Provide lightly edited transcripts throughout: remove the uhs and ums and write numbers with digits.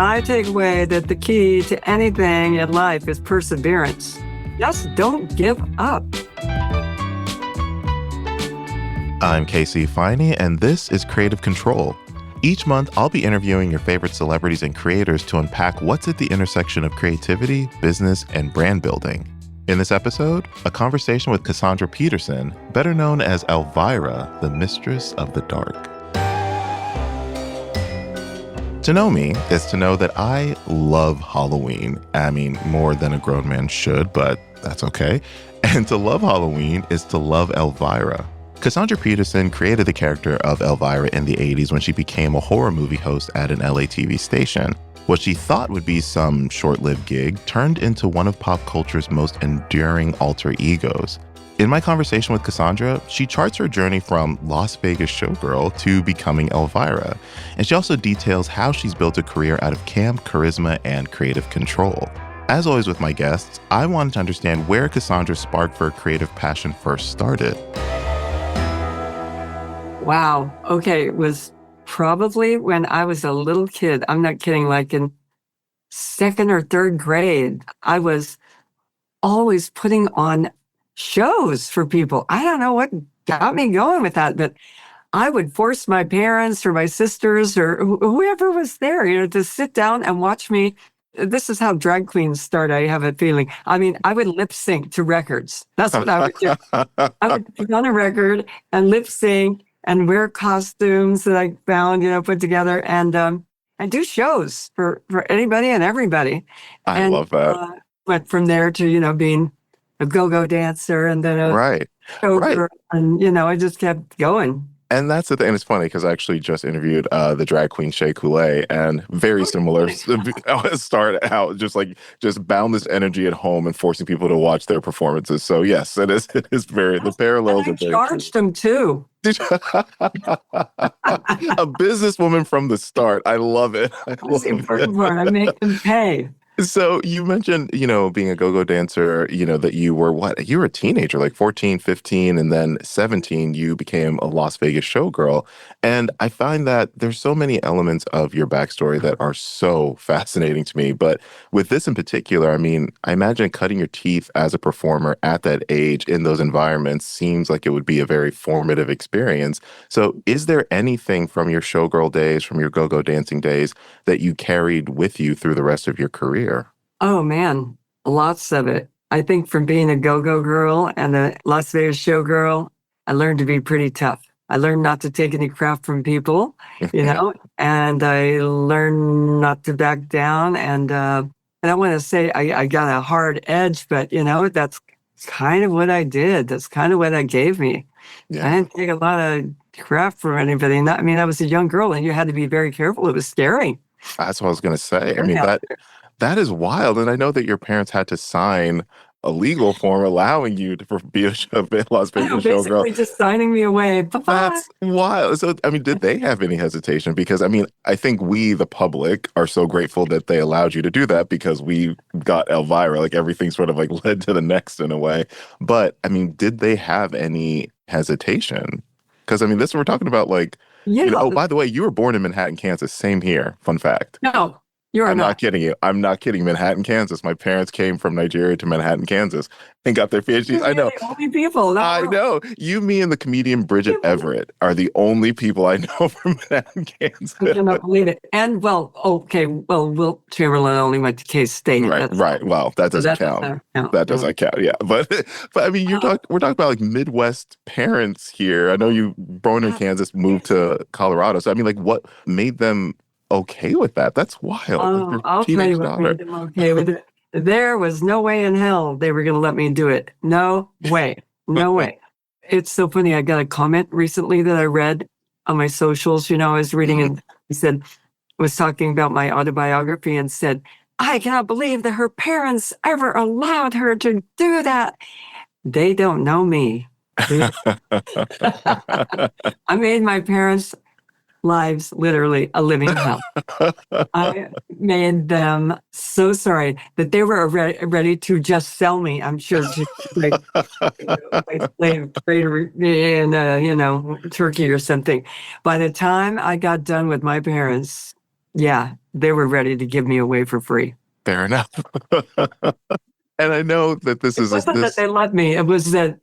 I take away that the key to anything in life is perseverance. Just don't give up. I'm Casey Finey, and this is Creative Control. Each month, I'll be interviewing your favorite celebrities and creators to unpack what's at the intersection of creativity, business, and brand building. In this episode, a conversation with Cassandra Peterson, better known as Elvira, the Mistress of the Dark. To know me is to know that I love Halloween. I mean, more than a grown man should, but that's okay. And to love Halloween is to love Elvira. Cassandra Peterson created the character of Elvira in the 80s when she became a horror movie host at an LA TV station. What she thought would be some short-lived gig turned into one of pop culture's most enduring alter egos. In my conversation with Cassandra, she charts her journey from Las Vegas showgirl to becoming Elvira. And she also details how she's built a career out of camp, charisma, and creative control. As always with my guests, I wanted to understand where Cassandra's spark for creative passion first started. Wow. Okay. It was probably when I was a little kid. I'm not kidding. Like in second or third grade, I was always putting on shows for people. I don't know what got me going with that, but I would force my parents or my sisters or whoever was there, to sit down and watch me. This is how drag queens start, I have a feeling. I mean, I would lip sync to records. That's what I would do. I would put on a record and lip sync and wear costumes that I found, put together and do shows for anybody and everybody. I love that. Went from there to, being a go-go dancer and then a showgirl. And, I just kept going. And that's the thing. And it's funny because I actually just interviewed the drag queen Shea Coulee, and very similar. Start out just boundless energy at home and forcing people to watch their performances. So yes, it is very, the parallels are very. I charged them too. A businesswoman from the start. I love it. That's the important part. I make them pay. So you mentioned, being a go-go dancer, that you were you were a teenager, like 14, 15, and then 17, you became a Las Vegas showgirl. And I find that there's so many elements of your backstory that are so fascinating to me. But with this in particular, I mean, I imagine cutting your teeth as a performer at that age in those environments seems like it would be a very formative experience. So is there anything from your showgirl days, from your go-go dancing days, that you carried with you through the rest of your career? Oh, man, lots of it. I think from being a go-go girl and a Las Vegas showgirl, I learned to be pretty tough. I learned not to take any crap from people, and I learned not to back down. And I want to say I got a hard edge, but, that's kind of what I did. That's kind of what that gave me. Yeah. I didn't take a lot of crap from anybody. I was a young girl, and you had to be very careful. It was scary. That's what I was going to say. I mean, that is wild. And I know that your parents had to sign a legal form allowing you to be a Las Vegas showgirl. Basically just signing me away. Bye-bye. That's wild. So, did they have any hesitation? Because, I think we, the public, are so grateful that they allowed you to do that because we got Elvira. Like, everything sort of led to the next in a way. But, did they have any hesitation? Because, this we're talking about, oh, by the way, you were born in Manhattan, Kansas. Same here. Fun fact. No. I'm not kidding you. I'm not kidding. Manhattan, Kansas. My parents came from Nigeria to Manhattan, Kansas, and got their PhDs. I know. The only people. I know. You, me, and the comedian Bridget Everett are the only people I know from Manhattan, Kansas. I cannot believe it. And Wilt Chamberlain only went to K-State. Right. Well, that doesn't count. That doesn't count. Yeah, but we're talking about Midwest parents here. I know you born in Kansas, moved to Colorado. So what made them okay with that? That's wild. I'll tell you what made them okay with it. There was no way in hell they were going to let me do it. No way. No way. It's so funny. I got a comment recently that I read on my socials. I was reading and was talking about my autobiography and said, I cannot believe that her parents ever allowed her to do that. They don't know me. I made my parents' lives literally a living hell. I made them so sorry that they were ready to just sell me, I'm sure, to slave trader in Turkey or something. By the time I got done with my parents, they were ready to give me away for free. Fair enough. And I know that this It is wasn't that this. they let me. It was that,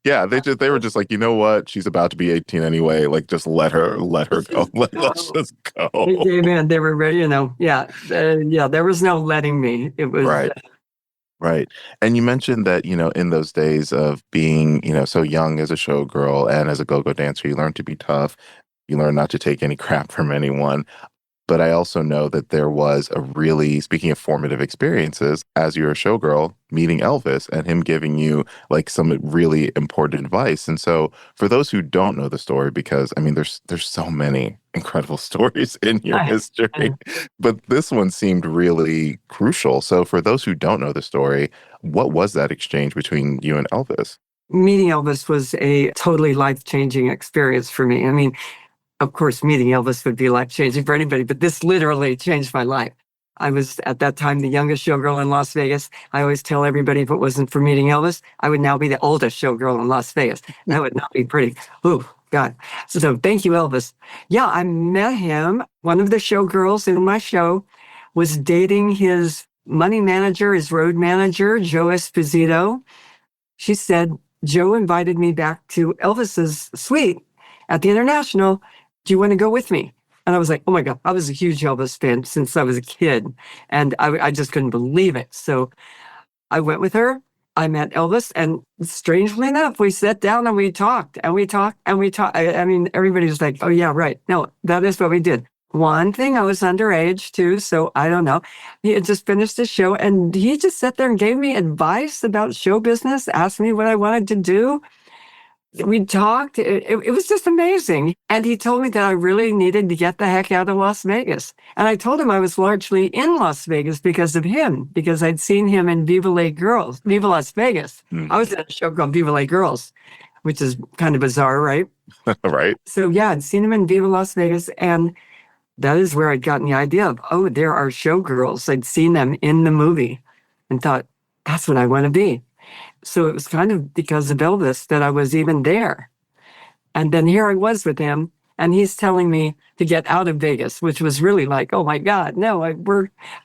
Yeah, they were just like, you know what? She's about to be 18 anyway. Like, just let her go. Let's just go. they gave in. They were ready, yeah, there was no letting me. It was, Right. Right. And you mentioned that, in those days of being, so young as a showgirl and as a go-go dancer, you learn to be tough. You learn not to take any crap from anyone. But I also know that there was speaking of formative experiences, as you're a showgirl, meeting Elvis and him giving you like some really important advice. And so for those who don't know the story, because I mean, there's so many incredible stories in your I, history, but this one seemed really crucial. So for those who don't know the story, what was that exchange between you and Elvis? meeting Elvis was a totally life-changing experience for me. I mean, of course, meeting Elvis would be life-changing for anybody, but this literally changed my life. I was at that time the youngest showgirl in Las Vegas. I always tell everybody if it wasn't for meeting Elvis, I would now be the oldest showgirl in Las Vegas. That would not be pretty. Oh, God. So thank you, Elvis. Yeah, I met him. One of the showgirls in my show was dating his money manager, his road manager, Joe Esposito. She said, Joe invited me back to Elvis's suite at the International. Do you want to go with me? And I was like, oh my God, I was a huge Elvis fan since I was a kid. And I just couldn't believe it. So I went with her. I met Elvis. And strangely enough, we sat down and we talked and we talked and we talked. I mean, everybody's like, oh yeah, right. No, that is what we did. One thing, I was underage too, so I don't know. He had just finished the show and he just sat there and gave me advice about show business, asked me what I wanted to do. We talked. It was just amazing. And he told me that I really needed to get the heck out of Las Vegas. And I told him I was largely in Las Vegas because of him, because I'd seen him in Viva Las Vegas. I was in a show called Viva La Girls, which is kind of bizarre, right? Right. So yeah, I'd seen him in Viva Las Vegas. And that is where I'd gotten the idea of, oh, there are showgirls. I'd seen them in the movie and thought, that's what I want to be. So it was kind of because of Elvis that I was even there. And then here I was with him, and he's telling me to get out of Vegas, which was really like, oh my God, no,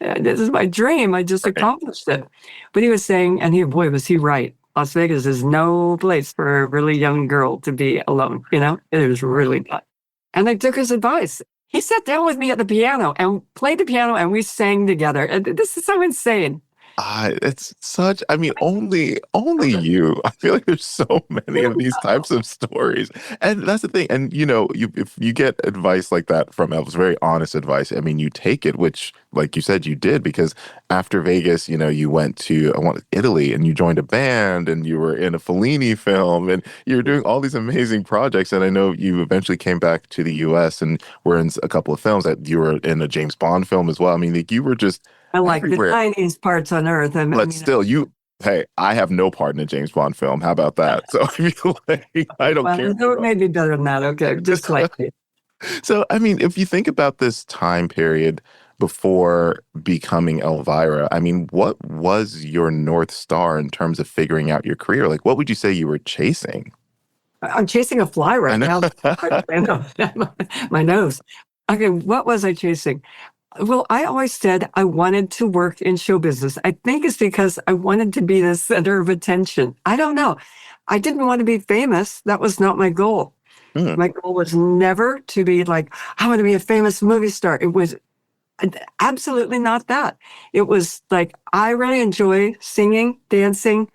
this is my dream. I just accomplished it. But he was saying, and boy, was he right. Las Vegas is no place for a really young girl to be alone. It is really not. And I took his advice. He sat down with me at the piano and played the piano, and we sang together. And this is so insane. It's such, I mean, only you. I feel like there's so many of these types of stories. And that's the thing. And, if you get advice like that from Elvis, very honest advice, I mean, you take it, which, like you said, you did, because after Vegas, you went to Italy and you joined a band and you were in a Fellini film and you were doing all these amazing projects. And I know you eventually came back to the US and were in a couple of films. That you were in a James Bond film as well. I mean, like, you were just I like everywhere. the tiniest parts on earth. But still, hey, I have no part in a James Bond film. How about that? So I don't care. No, it may be better than that. Okay, just slightly. So, I mean, if you think about this time period before becoming Elvira, I mean, what was your North Star in terms of figuring out your career? Like, what would you say you were chasing? I'm chasing a fly right now. My nose. Okay, what was I chasing? Well, I always said I wanted to work in show business. I think it's because I wanted to be the center of attention. I don't know. I didn't want to be famous. That was not my goal. My goal was never to be like, I want to be a famous movie star. It was absolutely not that. It was like, I really enjoy singing, dancing,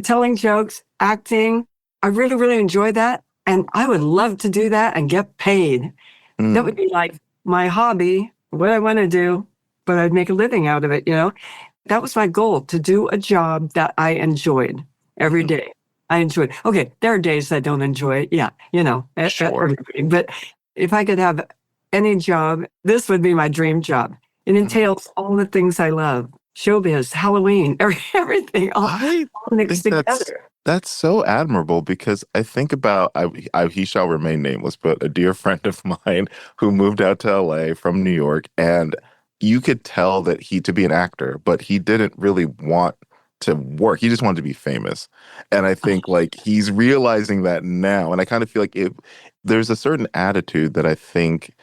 telling jokes, acting. I really, really enjoy that. And I would love to do that and get paid. That would be like my hobby, what I want to do, but I'd make a living out of it, That was my goal, to do a job that I enjoyed every day. I enjoyed. Okay, there are days I don't enjoy it. Yeah, Sure. But if I could have any job, this would be my dream job. It entails all the things I love. Showbiz, Halloween, everything, all mixed together. That's so admirable, because I think about, he shall remain nameless, but a dear friend of mine who moved out to LA from New York, and you could tell that to be an actor, but he didn't really want to work. He just wanted to be famous. And I think like he's realizing that now. And I kind of feel like there's a certain attitude that I think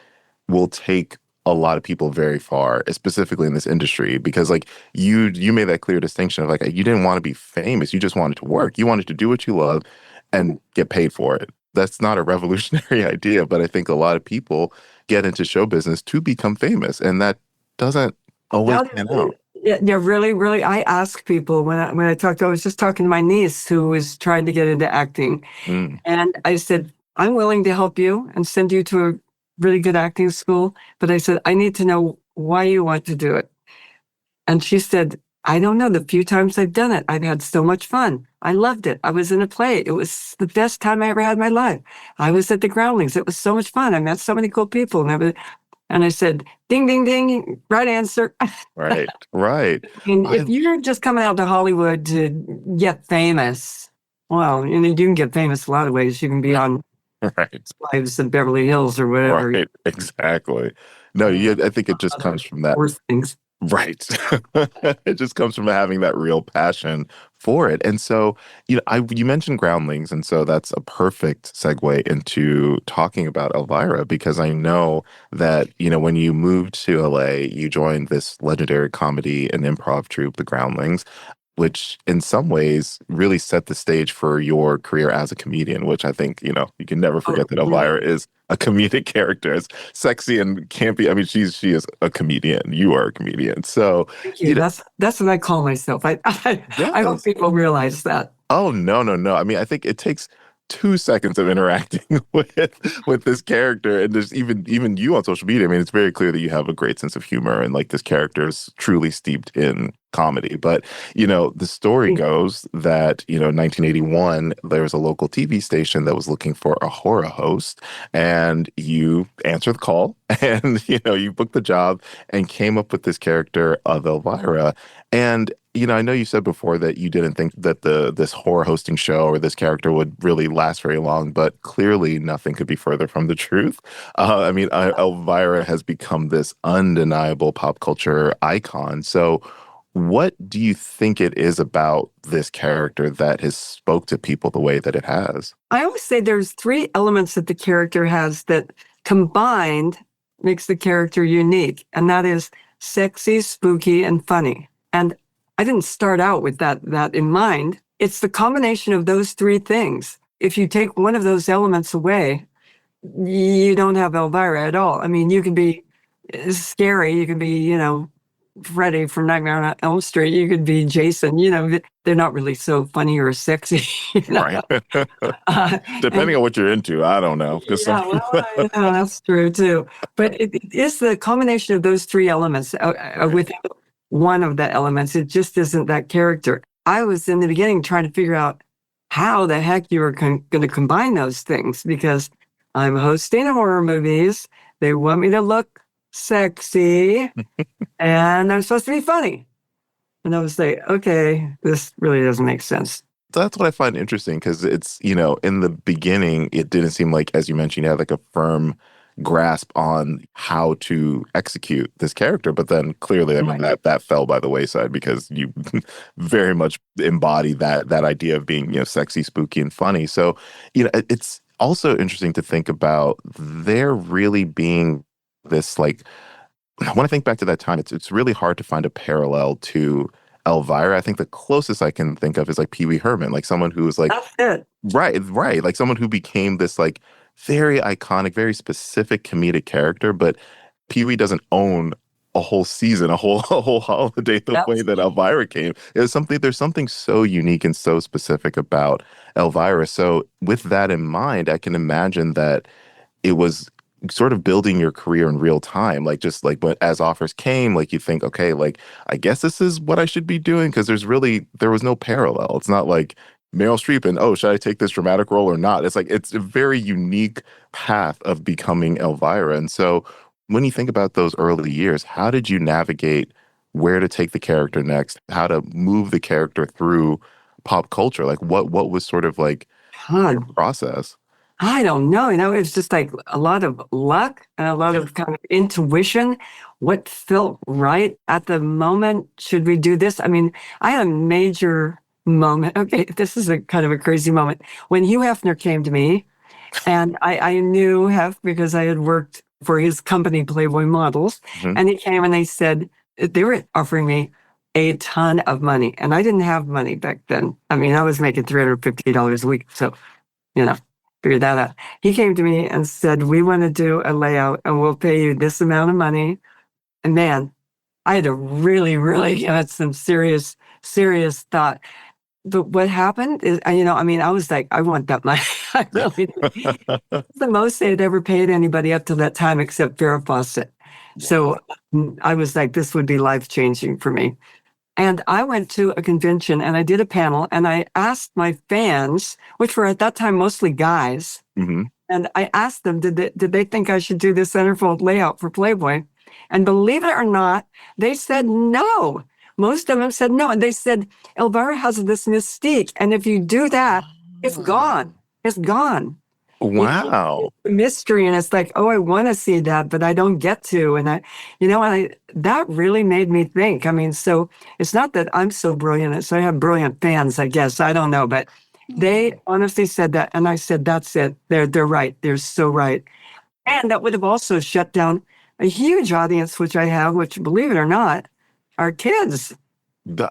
will take a lot of people very far, specifically in this industry, because like you made that clear distinction of like you didn't want to be famous, you just wanted to work. You wanted to do what you love and get paid for it. That's not a revolutionary idea, but I think a lot of people get into show business to become famous, and that doesn't always Now, pan out. yeah, really, really. I ask people when I talked. I was just talking to my niece who was trying to get into acting, Mm, and I said, I'm willing to help you and send you to a really good acting school, but I said I need to know why you want to do it. And she said, I don't know. The few times I've done it, I've had so much fun. I loved it. I was in a play. It was the best time I ever had in my life. I was at the Groundlings. It was so much fun. I met so many cool people and everything. And I said, ding, ding, ding, right answer. right, right. And I if you're just coming out to Hollywood to get famous, well, you can get famous a lot of ways. You can be on right. Lives in Beverly Hills or whatever. Right, exactly. No, I think it just Other comes from that. worse things. Right. It just comes from having that real passion for it. And so, you mentioned Groundlings, and so that's a perfect segue into talking about Elvira, because I know that, when you moved to LA, you joined this legendary comedy and improv troupe, the Groundlings, which in some ways really set the stage for your career as a comedian, which I think, you can never Oh, forget that yeah. Elvira is a comedic character. It's sexy and campy. I mean, she is a comedian. You are a comedian. So, Thank you you. know, That's what I call myself. I hope yes. people realize that. Oh, no, no, no. I mean, I think it takes 2 seconds of interacting with this character, and there's even you on social media. I mean, it's very clear that you have a great sense of humor, and like this character is truly steeped in comedy. But the story goes that 1981, there was a local TV station that was looking for a horror host, and you answered the call, and you booked the job and came up with this character of Elvira. And I know you said before that you didn't think that this horror hosting show or this character would really last very long, but clearly nothing could be further from the truth. I mean, Elvira has become this undeniable pop culture icon. So, what do you think it is about this character that has spoke to people the way that it has? I always say there's three elements that the character has that combined makes the character unique, and that is sexy, spooky, and funny. And I didn't start out with that in mind. It's the combination of those three things. If you take one of those elements away, you don't have Elvira at all. I mean, you can be scary, you can be, Freddy from Nightmare on Elm Street, you could be Jason, they're not really so funny or sexy, Right. and Depending on what you're into, I don't know. 'Cause yeah, well, I know that's true too. But it is the combination of those three elements with one of the elements. It just isn't that character. I was in the beginning trying to figure out how the heck you were going to combine those things, because I'm hosting horror movies. They want me to look sexy and I'm supposed to be funny. And I was like, okay, this really doesn't make sense. That's what I find interesting, because it's, in the beginning, it didn't seem like, as you mentioned, you had like a firm grasp on how to execute this character. But then clearly, I mean, Right. that fell by the wayside, because you very much embody that idea of being, sexy, spooky, and funny. So, it's also interesting to think about there really being this like, when I think back to that time, it's really hard to find a parallel to Elvira. I think the closest I can think of is like Pee Wee Herman, like someone who was like, That's it. right, like someone who became this like very iconic, very specific comedic character. But Pee Wee doesn't own a whole season, a whole holiday the way That's that Elvira came. There's something so unique and so specific about Elvira. So with that in mind, I can imagine that it was sort of building your career in real time, like just like when as offers came, like you think, okay, like I guess this is what I should be doing, because there was no parallel. It's not like Meryl Streep and, oh, should I take this dramatic role or not? It's like it's a very unique path of becoming Elvira. And so when you think about those early years, how did you navigate where to take the character next, how to move the character through pop culture? Like what was sort of like God, your process? I don't know. It's just like a lot of luck and a lot of kind of intuition. What felt right at the moment? Should we do this? I mean, I had a major moment. Okay, this is a kind of a crazy moment. When Hugh Hefner came to me, and I knew Hef because I had worked for his company, Playboy Models. Mhm. And he came and they said, they were offering me a ton of money. And I didn't have money back then. I mean, I was making $350 a week. So, figure that out. He came to me and said, we want to do a layout and we'll pay you this amount of money. And man, I had to really, really give it some serious thought. But what happened is, I was like, I want that money. I really did. It's the most they had ever paid anybody up to that time except Farrah Fawcett. So I was like, this would be life-changing for me. And I went to a convention and I did a panel and I asked my fans, which were at that time mostly guys, Mhm. and I asked them, did they think I should do the centerfold layout for Playboy? And believe it or not, they said no. Most of them said no. And they said, Elvira has this mystique. And if you do that, it's gone. It's gone. Wow. Mystery. And it's like, oh, I want to see that, but I don't get to. And that really made me think. I mean, so it's not that I'm so brilliant. So I have brilliant fans, I guess. I don't know. But they honestly said that. And I said, that's it. They're right. They're so right. And that would have also shut down a huge audience, which I have, which, believe it or not, are kids.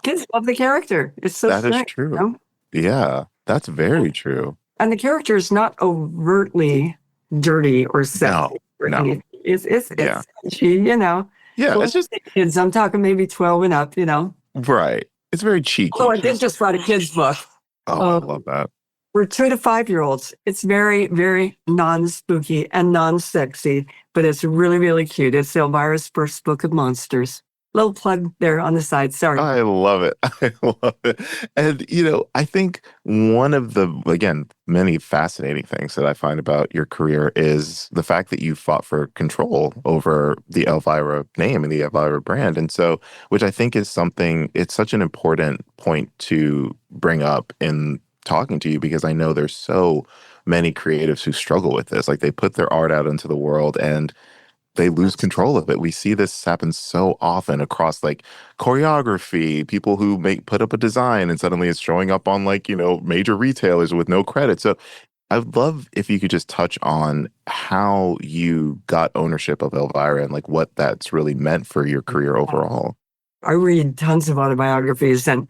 Kids love the character. It's so That is strange, true. Yeah, that's very true. And the character is not overtly dirty or sexy. No. It's Yeah. she, Yeah, it's just kids. I'm talking maybe 12 and up, right. It's very cheeky. Oh, I did just write a kid's book. I love that. For 2 to 5-year-olds. It's very, very non-spooky and non-sexy, but it's really, really cute. It's Elvira's first book of monsters. Little plug there on the side. Sorry. I love it. I love it. And, I think one of the, again, many fascinating things that I find about your career is the fact that you fought for control over the Elvira name and the Elvira brand. And so, which I think is something, it's such an important point to bring up in talking to you, because I know there's so many creatives who struggle with this. Like, they put their art out into the world and they lose control of it. We see this happen so often across like choreography, people who put up a design and suddenly it's showing up on major retailers with no credit. So I'd love if you could just touch on how you got ownership of Elvira and like what that's really meant for your career overall. I read tons of autobiographies, and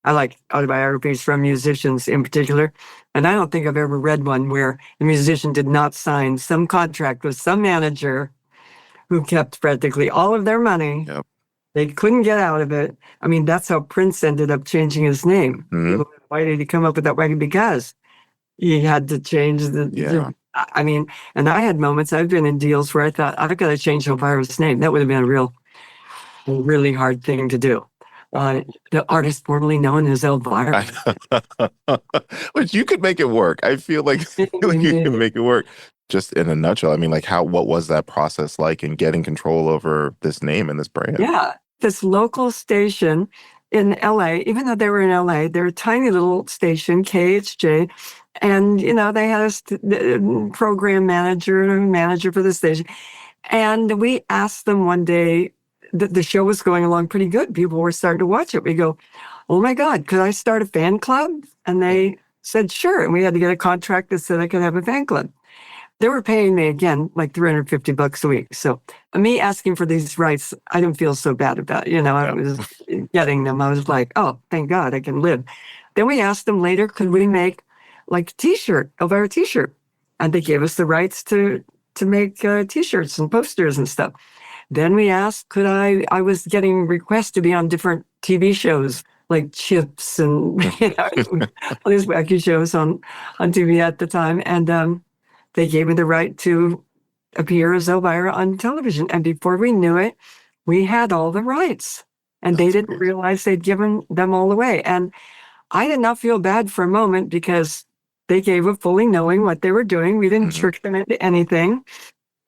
I like autobiographies from musicians in particular. And I don't think I've ever read one where the musician did not sign some contract with some manager who kept practically all of their money. Yep. They couldn't get out of it. I mean, that's how Prince ended up changing his name. Mhm. Why did he come up with that? Why? Because he had to change I mean, and I had moments, I've been in deals where I thought, I've got to change Elvira's name. That would have been a really hard thing to do. The artist formerly known as Elvira. Which you could make it work. I feel like you can make it work. Just in a nutshell, I mean, like what was that process like in getting control over this name and this brand? Yeah, this local station in LA, even though they were in LA, they're a tiny little station, KHJ, and, they had a program manager for the station. And we asked them one day, the show was going along pretty good. People were starting to watch it. We go, oh my God, could I start a fan club? And they said, sure. And we had to get a contract that said I could have a fan club. They were paying me, again, like $350 a week. So me asking for these rights, I didn't feel so bad about it. I was getting them. I was like, oh, thank God I can live. Then we asked them later, could we make like a t-shirt, Elvira t-shirt? And they gave us the rights to make t-shirts and posters and stuff. Then we asked, I was getting requests to be on different TV shows like Chips and all these wacky shows on TV at the time. And they gave me the right to appear as Elvira on television. And before we knew it, we had all the rights. And they didn't realize they'd given them all away. And I did not feel bad for a moment because they gave up fully knowing what they were doing. We didn't trick them into anything.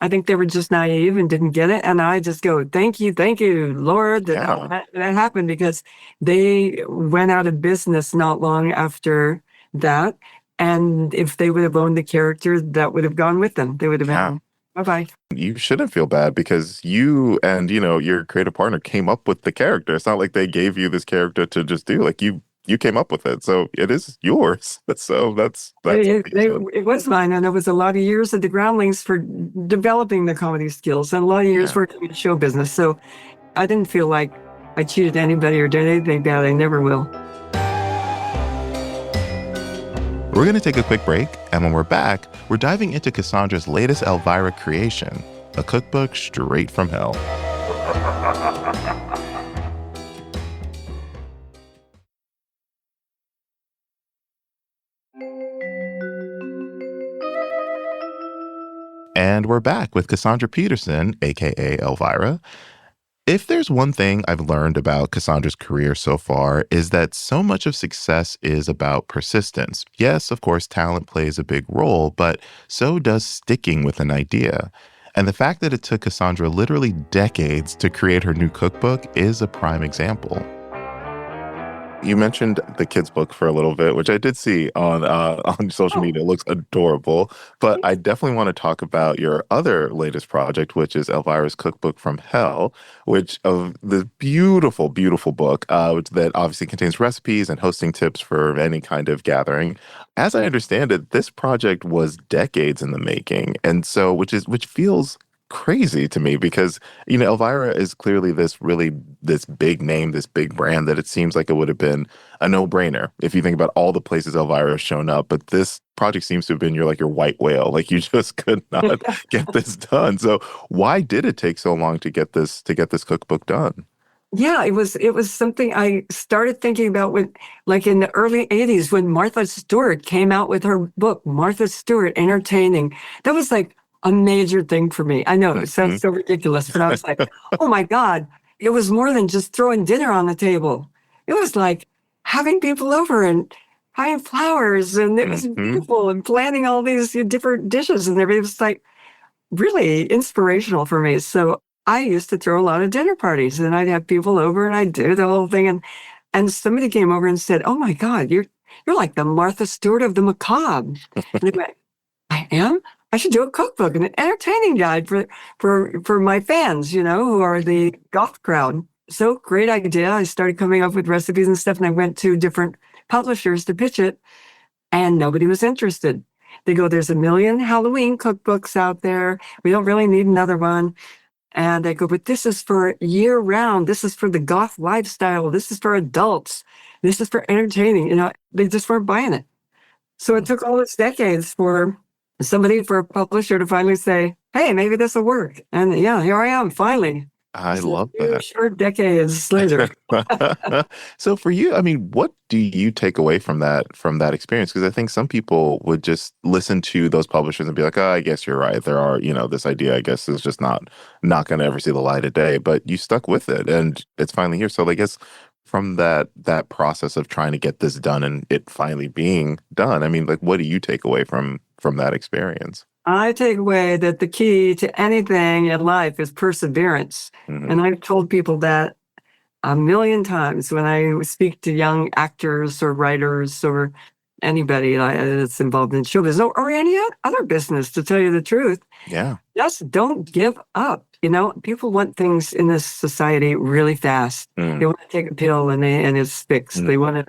I think they were just naive and didn't get it. And I just go, thank you, Lord, that happened, because they went out of business not long after that. And if they would have owned the character, that would have gone with them. They would have been, bye-bye. You shouldn't feel bad because you and, your creative partner came up with the character. It's not like they gave you this character to just do. Like, you you came up with it, so it is yours. So that's amazing. It was mine, and it was a lot of years of the groundlings for developing the comedy skills and a lot of years Yeah. working in show business. So I didn't feel like I cheated anybody or did anything bad. I never will. We're going to take a quick break, and when we're back, we're diving into Cassandra's latest Elvira creation, a cookbook straight from hell. And we're back with Cassandra Peterson, aka Elvira. If there's one thing I've learned about Cassandra's career so far is that so much of success is about persistence. Yes, of course, talent plays a big role, but so does sticking with an idea. And the fact that it took Cassandra literally decades to create her new cookbook is a prime example. You mentioned the kids' book for a little bit, which I did see on social media. It looks adorable. But I definitely want to talk about your other latest project, which is Elvira's Cookbook from Hell, which of the beautiful, beautiful book, that obviously contains recipes and hosting tips for any kind of gathering. As I understand it, this project was decades in the making, and so which feels crazy to me because Elvira is clearly this big name, this big brand that it seems like it would have been a no-brainer if you think about all the places Elvira has shown up. But this project seems to have been your white whale. Like, you just could not get this done. So why did it take so long to get this cookbook done? Yeah, it was something I started thinking about when, like in the early 80s, when Martha Stewart came out with her book, Martha Stewart Entertaining. That was like a major thing for me. I know it sounds so ridiculous, but I was like, oh my God, it was more than just throwing dinner on the table. It was like having people over and buying flowers, and it was beautiful, and planning all these different dishes and everything. It was like really inspirational for me. So I used to throw a lot of dinner parties, and I'd have people over and I'd do the whole thing. And somebody came over and said, "Oh my God, you're like the Martha Stewart of the macabre." And I went, "I am? I should do a cookbook and an entertaining guide for my fans, who are the goth crowd." So great idea. I started coming up with recipes and stuff, and I went to different publishers to pitch it, and nobody was interested. They go, "There's a million Halloween cookbooks out there. We don't really need another one." And I go, "But this is for year round. This is for the goth lifestyle. This is for adults. This is for entertaining." They just weren't buying it. So it took all these decades for a publisher to finally say, "Hey, maybe this will work." And yeah, here I am, finally. I Just a love few that. short decades later. So for you, I mean, what do you take away from that experience? Because I think some people would just listen to those publishers and be like, "Oh, I guess you're right. There are, this idea, I guess, is just not going to ever see the light of day." But you stuck with it, and it's finally here. So I guess from that process of trying to get this done and it finally being done, I mean, what do you take away from that experience? I take away that the key to anything in life is perseverance. Hmm. And I've told people that a million times when I speak to young actors or writers or anybody that's involved in show business or any other business, to tell you the truth. Yeah. Just don't give up. People want things in this society really fast. They want to take a pill and it's fixed. They want to,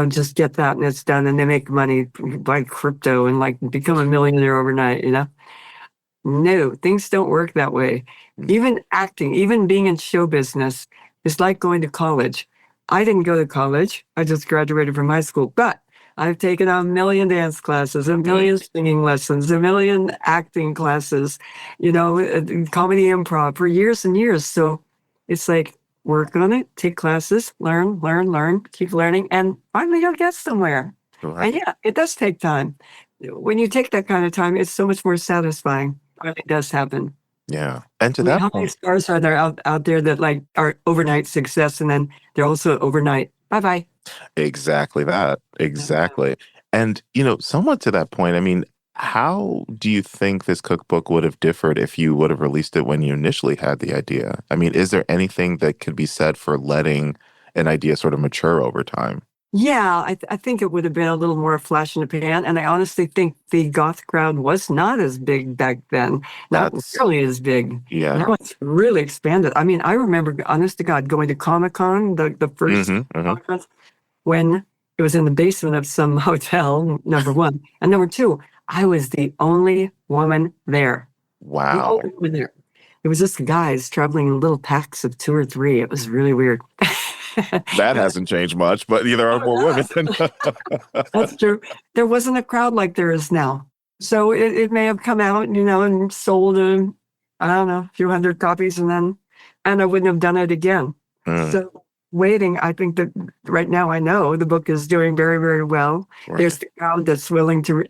just get that and it's done, and they make money, buy crypto and become a millionaire overnight. No, things don't work that way. Even acting, even being in show business is like going to college. I didn't go to college. I just graduated from high school, but I've taken a million dance classes, a million singing lessons, a million acting classes, comedy improv for years and years. So it's like, work on it, take classes, learn, keep learning, and finally you'll get somewhere. Right. And yeah, it does take time. When you take that kind of time, it's so much more satisfying. It really does happen. Yeah. And to I mean, that how many point, stars are there out there that are overnight success, and then they're also overnight bye-bye? exactly that. Exactly. And, somewhat to that point, I mean, how do you think this cookbook would have differed if you would have released it when you initially had the idea? I mean, is there anything that could be said for letting an idea sort of mature over time? Yeah, I think it would have been a little more flash in the pan, and I honestly think the goth crowd was not as big back then. Not That's, nearly as big. yeah. Now it's really expanded. I mean, I remember, honest to God, going to Comic-Con, the first Hmm. Hmm. Comic-Con. when it was in the basement of some hotel, number one. And number two, I was the only woman there. The Wow. only woman there. It was just guys traveling in little packs of 2 or 3. It was really weird. That hasn't changed much, but there are more women. That's true. There wasn't a crowd like there is now. So it may have come out, and sold I don't know, a few hundred copies, and I wouldn't have done it again. Mm, So waiting, I think that right now I know the book is doing very, very well. right. There's the crowd that's willing to,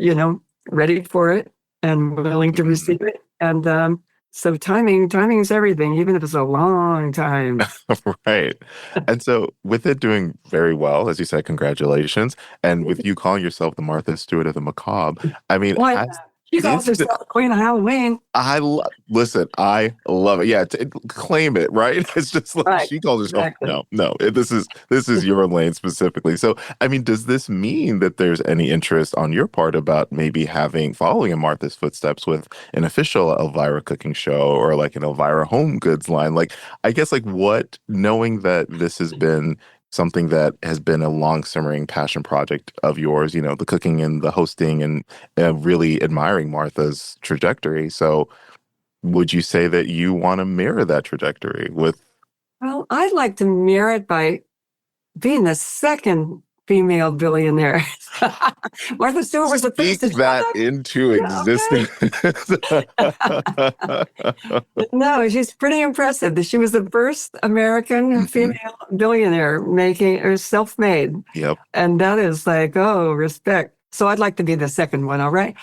ready for it and willing to receive it. And so timing is everything, even if it's a long time. Right. And so with it doing very well, as you said, congratulations. And with you calling yourself the Martha Stewart of the macabre, I mean, Why? She calls herself Queen of Halloween. listen, I love it. Yeah, claim it, right? It's just like Right, she calls herself. exactly. No. This is your lane specifically. So, I mean, does this mean that there's any interest on your part about maybe following in Martha's footsteps with an official Elvira cooking show or like an Elvira home goods line? Like, I guess, like, what, knowing that this has been something that has been a long simmering passion project of yours, the cooking and the hosting and really admiring Martha's trajectory. So would you say that you want to mirror that trajectory with? Well, I'd like to mirror it by being the second female billionaire. Martha Stewart was the first. Speak that into existence. No, she's pretty impressive. She was the first American female billionaire making or self-made. Yep. And that is like, oh, respect. So I'd like to be the second one. All right.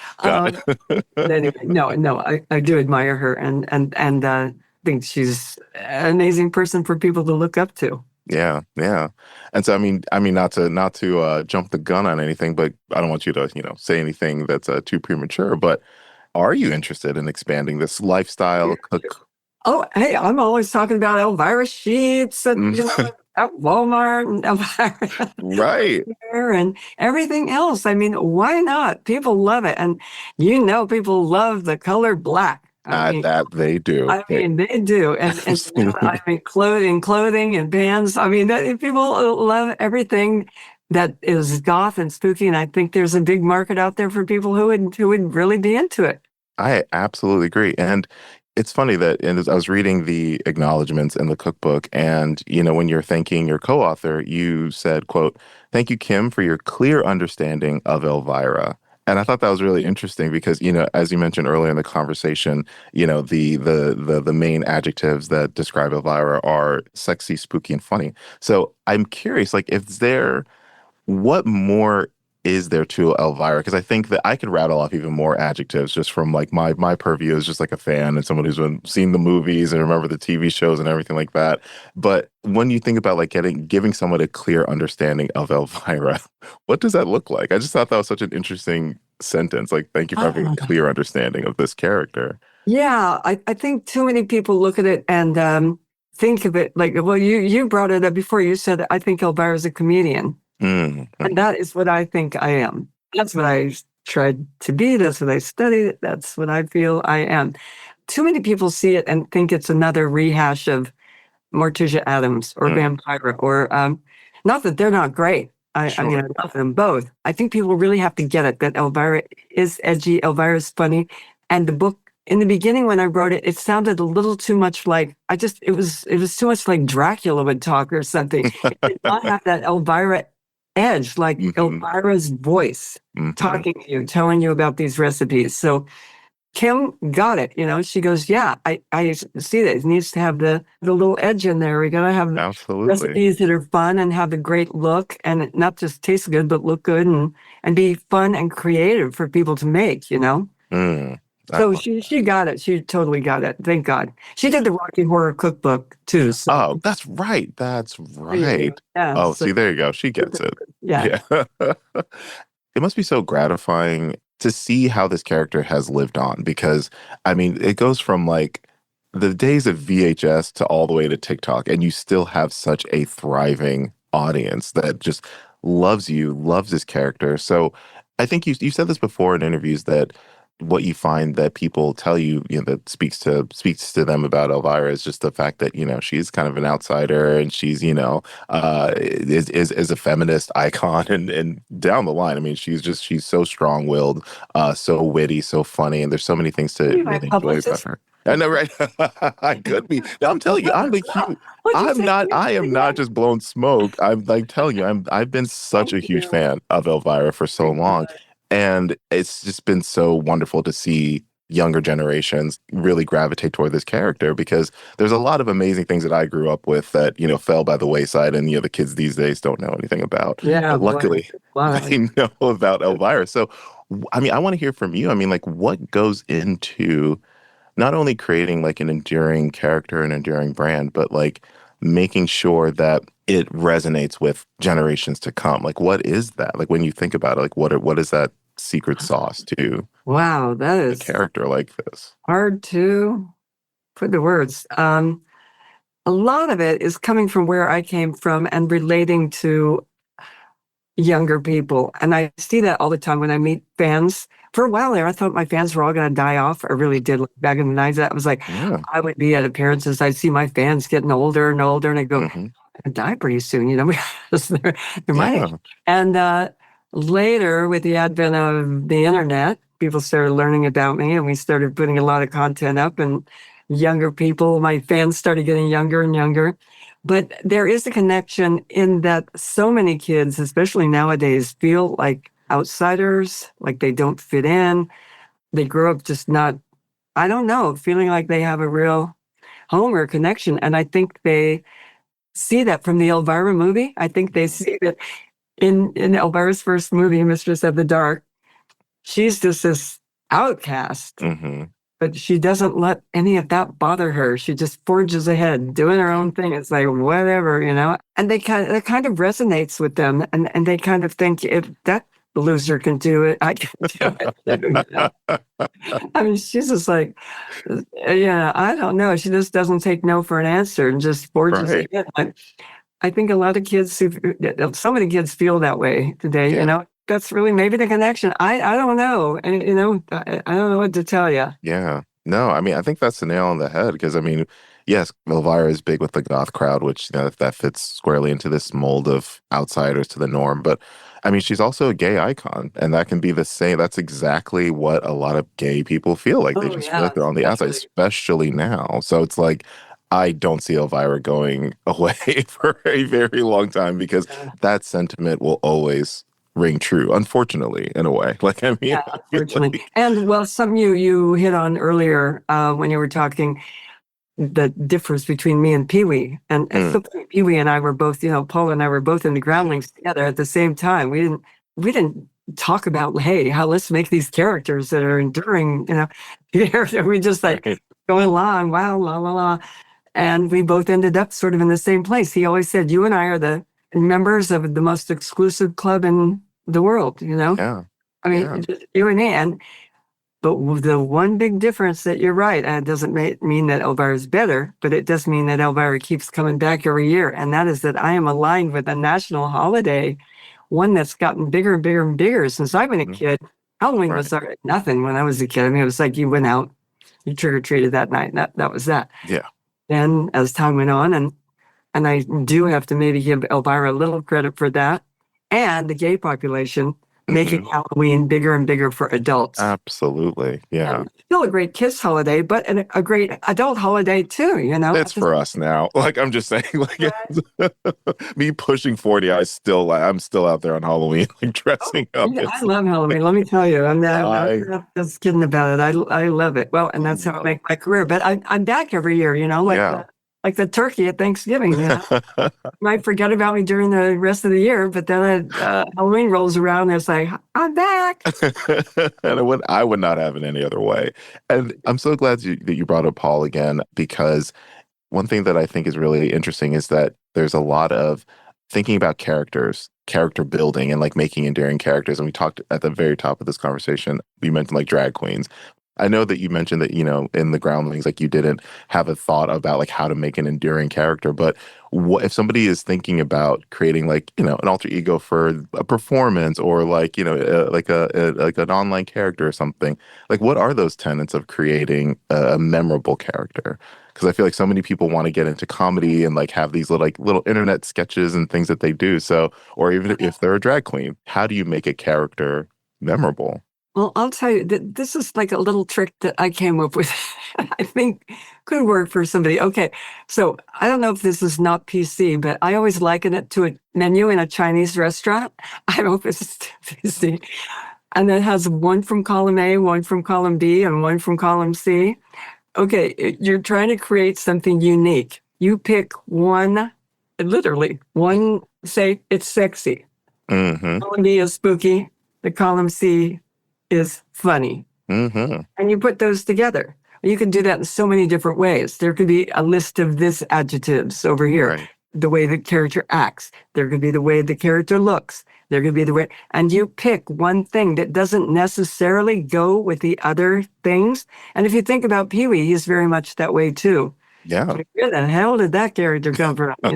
Anyway, no, I do admire her and think she's an amazing person for people to look up to. Yeah. And so, I mean, not to jump the gun on anything, but I don't want you to, say anything that's too premature. But are you interested in expanding this lifestyle cook? Oh, hey, I'm always talking about Elvira sheets and at Walmart and Elvira Right. and everything else. I mean, why not? People love it, and people love the color black. That they do. They do, and clothing and bands. I mean, people love everything that is goth and spooky, and I think there's a big market out there for people who would really be into it. I absolutely agree. And it's funny that I was reading the acknowledgments in the cookbook, and, when you're thanking your co-author, you said, quote, "Thank you, Kim, for your clear understanding of Elvira." And I thought that was really interesting because, as you mentioned earlier in the conversation, the main adjectives that describe Elvira are sexy, spooky, and funny. So I'm curious, like, what more is there to Elvira? Because I think that I could rattle off even more adjectives just from like my purview as just like a fan and someone who's seen the movies and remember the TV shows and everything like that. But when you think about like giving someone a clear understanding of Elvira, what does that look like? I just thought that was such an interesting sentence. Like, thank you for having a clear understanding of this character. Yeah, I think too many people look at it and think of it like, well, you brought it up before. You said, I think Elvira is a comedian. Mm-hmm. And that is what I think I am. That's what I tried to be. That's what I studied. That's what I feel I am. Too many people see it and think it's another rehash of Morticia Addams or Vampira, or not that they're not great. I mean, I love them both. I think people really have to get it, that Elvira is edgy, Elvira is funny. And the book, in the beginning when I wrote it, it sounded a little too much like, it was too much like Dracula would talk or something. It did not have that Elvira edge, like Elvira's voice talking to you, telling you about these recipes. So Kim got it. She goes, yeah, I see that. It needs to have the little edge in there. We got to have recipes that are fun and have a great look and not just taste good, but look good and be fun and creative for people to make, So she got it. She totally got it. Thank God. She did the Rocky Horror Cookbook too. So. Oh, that's right. Yeah, oh, see, there you go. She gets it. Yeah. It must be so gratifying to see how this character has lived on, because, I mean, it goes from like the days of VHS to all the way to TikTok, and you still have such a thriving audience that just loves this character. So I think you said this before in interviews that what you find that people tell you, that speaks to them about Elvira is just the fact that, she's kind of an outsider, and she's, is a feminist icon, and down the line. I mean, she's so strong-willed, so witty, so funny, and there's so many things to My really enjoy about publicist. her. I know, right? I could be. No, I'm telling you, What'd you I'm say? not. I am not just blowing smoke. I'm like telling you, I've been such a Thank huge you. fan of Elvira for so Very long, good. and it's just been so wonderful to see younger generations really gravitate toward this character, because there's a lot of amazing things that I grew up with that, fell by the wayside, and the kids these days don't know anything about. Yeah, But boy. luckily, A lot of they know about Elvira. So, I mean, I want to hear from you. I mean, like, what goes into not only creating like an enduring character, an enduring brand, but like making sure that it resonates with generations to come. Like, what is that? Like, when you think about it, like, what is that secret sauce to Wow, that a is character like this? hard to put the words. A lot of it is coming from where I came from and relating to younger people. And I see that all the time when I meet fans. For a while there, I thought my fans were all going to die off. I really did. Like back in the 90s, that was like, Yeah. I would be at appearances. I'd see my fans getting older and older, and I'd go, Hmm. I die pretty soon, because they're my age. Yeah. And later, with the advent of the internet, people started learning about me, and we started putting a lot of content up, and younger people, my fans started getting younger and younger. But there is a connection in that so many kids, especially nowadays, feel like outsiders, like they don't fit in. They grow up just not, I don't know, feeling like they have a real home or connection. And I think they see that from the Elvira movie. I think they see that in Elvira's first movie, Mistress of the Dark, she's just this outcast, Hmm. but she doesn't let any of that bother her. She just forges ahead, doing her own thing. It's like whatever. And it kind of resonates with them, and they kind of think if that loser can do it, I can do it too. I mean, she's just like, yeah, I don't know. She just doesn't take no for an answer and just forges Right. ahead. I think a lot of kids, so many kids feel that way today. Yeah. That's really maybe the connection. I don't know, and I don't know what to tell you. Yeah. No, I mean, I think that's the nail on the head, because I mean, yes, Elvira is big with the goth crowd, which, that fits squarely into this mold of outsiders to the norm. But I mean, she's also a gay icon, and that can be the same. That's exactly what a lot of gay people feel like. They Oh just feel like yeah, they're on the outside, especially. especially now. So it's like, I don't see Elvira going away for a very long time, because that sentiment will always ring true, unfortunately, in a way. Like, I mean, Yeah, I feel unfortunately. like, And well, some you hit on earlier when you were talking the difference between me and Pee Wee. And mm, so Pee Wee and I were both, Paul and I were both in the Groundlings together at the same time. We didn't talk about, hey, how let's make these characters that are enduring, we just like right. going along, wow, la la la. And we both ended up sort of in the same place. He always said, you and I are the members of the most exclusive club in the world. Yeah. I Yeah. mean, just you and me. But the one big difference that you're right, and it doesn't mean that Elvira is better, but it does mean that Elvira keeps coming back every year. And that is that I am aligned with a national holiday, one that's gotten bigger and bigger and bigger since I've been a Mhm. kid. Halloween Right. was nothing when I was a kid. I mean, it was like you went out, you trick-or-treated that night, and that was that. Yeah. Then as time went on, and I do have to maybe give Elvira a little credit for that, and the gay population making Hmm. Halloween bigger and bigger for adults. Absolutely. Yeah. And still a great kids holiday, but a great adult holiday too. It's for us now. Like, I'm just saying, like, Right. me pushing 40, I'm still out there on Halloween, like Oh, dressing up. yeah, I It's love like, Halloween. Let me tell you, I'm I, not just kidding about it. I love it. Well, and that's how I make my career. But I'm back every year, yeah. like the turkey at Thanksgiving. Might forget about me during the rest of the year, but then Halloween rolls around and it's like, I'm back. And I would not have it any other way. And I'm so glad that you brought up Paul again, because one thing that I think is really interesting is that there's a lot of thinking about characters, character building, and like making endearing characters. And we talked at the very top of this conversation, we mentioned like drag queens. I know that you mentioned that, in the groundlings, like you didn't have a thought about like how to make an enduring character, but what if somebody is thinking about creating like, an alter ego for a performance or like, like an online character or something, like what are those tenets of creating a memorable character? Because I feel like so many people want to get into comedy and like have these little internet sketches and things that they do. So, or even if they're a drag queen, how do you make a character memorable? Well, I'll tell you that this is like a little trick that I came up with. I think could work for somebody. Okay, so I don't know if this is not PC, but I always liken it to a menu in a Chinese restaurant. I don't know if it's PC. And it has one from column A, one from column B, and one from column C. Okay, you're trying to create something unique. You pick one, literally, one, say it's sexy. Mm-hmm. Column B is spooky. The column C is funny. Mm-hmm. And you put those together. You can do that in so many different ways. There could be a list of this adjectives over here, Right. the way the character acts. There could be the way the character looks. There could be the way, and you pick one thing that doesn't necessarily go with the other things. And if you think about Pee-wee, he's very much that way too. Yeah. Like, where the hell did that character come from? I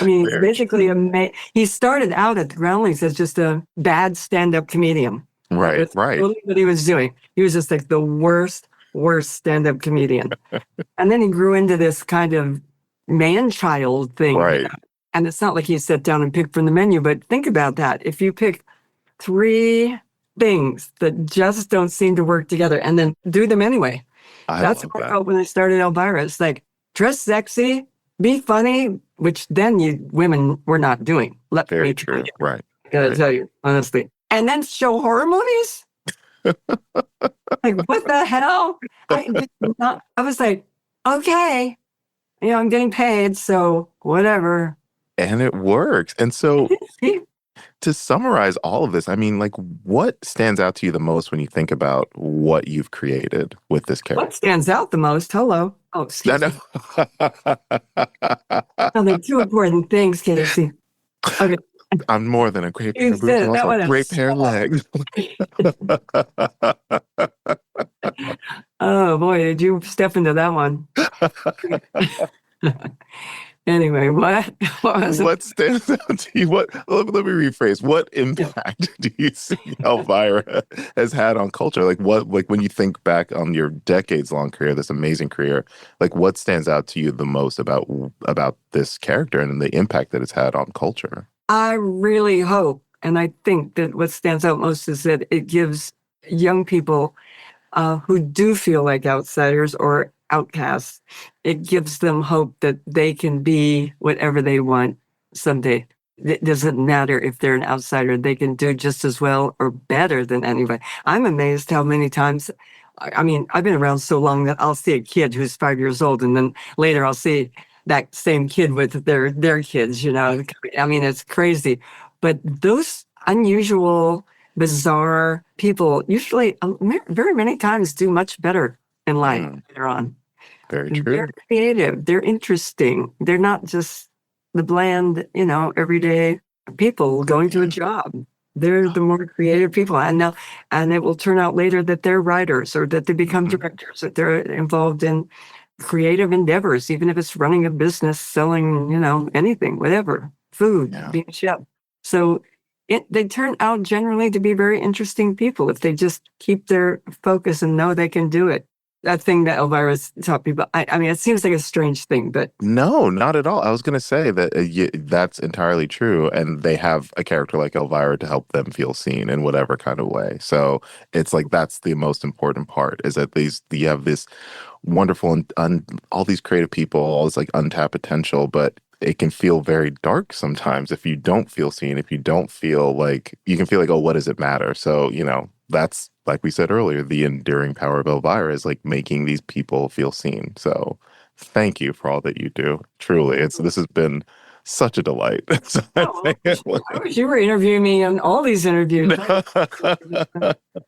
mean, he's Very basically he started out at the Groundlings as just a bad stand-up comedian. Right, That's right. totally what he was doing. He was just like the worst stand-up comedian. And then he grew into this kind of man-child thing. Right. And it's not like he sat down and picked from the menu, but think about that. If you pick 3 things that just don't seem to work together and then do them anyway. That's love what I that. felt when I started Elvira. It's like, dress sexy, be funny, which then you women were not doing. Let Very me true. tell you. Right. I gotta Right. tell you, honestly. And then show horror movies? Like, what the hell? I was like, okay, I'm getting paid, so whatever. And it works. And so to summarize all of this, I mean, like, what stands out to you the most when you think about what you've created with this character? What stands out the most? Hello. Oh, excuse me. No, they're 2 important things, Casey. Okay. I'm more than a great pair You of boots. said I'm it. That also one a is great pair of legs. Oh boy, did you step into that one? Anyway, what was it? What stands out to you? Let me rephrase. What impact do you see Elvira has had on culture? Like when you think back on your decades-long career, this amazing career, like what stands out to you the most about this character and the impact that it's had on culture? I really hope, and I think that what stands out most is that it gives young people who do feel like outsiders or outcasts, it gives them hope that they can be whatever they want someday. It doesn't matter if they're an outsider, they can do just as well or better than anybody. I'm amazed how many times, I mean, I've been around so long that I'll see a kid who's 5 years old, and then later I'll see that same kid with their kids, I mean, it's crazy. But those unusual, bizarre people usually very many times do much better in life later on. Very true. They're creative. They're interesting. They're not just the bland, everyday people going to a job. They're the more creative people. And it will turn out later that they're writers or that they become directors, that they're involved in creative endeavors, even if it's running a business, selling, anything, whatever, food, being a chef. So they turn out generally to be very interesting people if they just keep their focus and know they can do it. That thing that Elvira's taught people. I mean, it seems like a strange thing, but no, not at all. I was going to say that that's entirely true, and they have a character like Elvira to help them feel seen in whatever kind of way. So it's like that's the most important part is that you have this wonderful and all these creative people, all this like untapped potential, but it can feel very dark sometimes if you don't feel seen, if you don't feel like you can feel like, oh, what does it matter? So, that's like we said earlier, the enduring power of Elvira is like making these people feel seen. So thank you for all that you do. Truly, this has been such a delight. I wish you were interviewing me on all these interviews.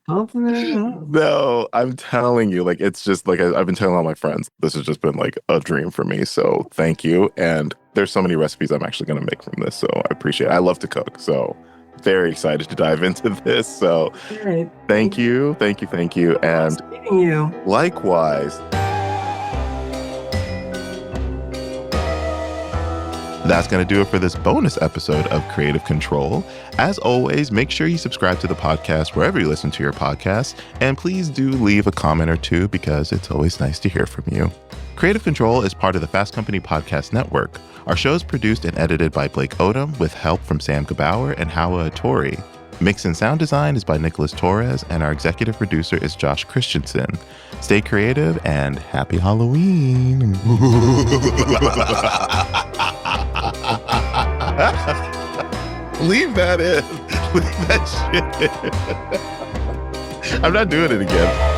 No, I'm telling you, like it's just like I've been telling all my friends, this has just been like a dream for me. So thank you. And there's so many recipes I'm actually going to make from this. So I appreciate it. I love to cook. So very excited to dive into this. So Great. thank you. And Meeting you. likewise. That's going to do it for this bonus episode of Creative Control. As always, make sure you subscribe to the podcast wherever you listen to your podcasts, and please do leave a comment or two because it's always nice to hear from you. Creative Control is part of the Fast Company Podcast Network. Our show is produced and edited by Blake Odom with help from Sam Gabauer and Hawa Atori. Mix and sound design is by Nicholas Torres, and our executive producer is Josh Christensen. Stay creative and happy Halloween. Leave that in. Leave that shit in. I'm not doing it again.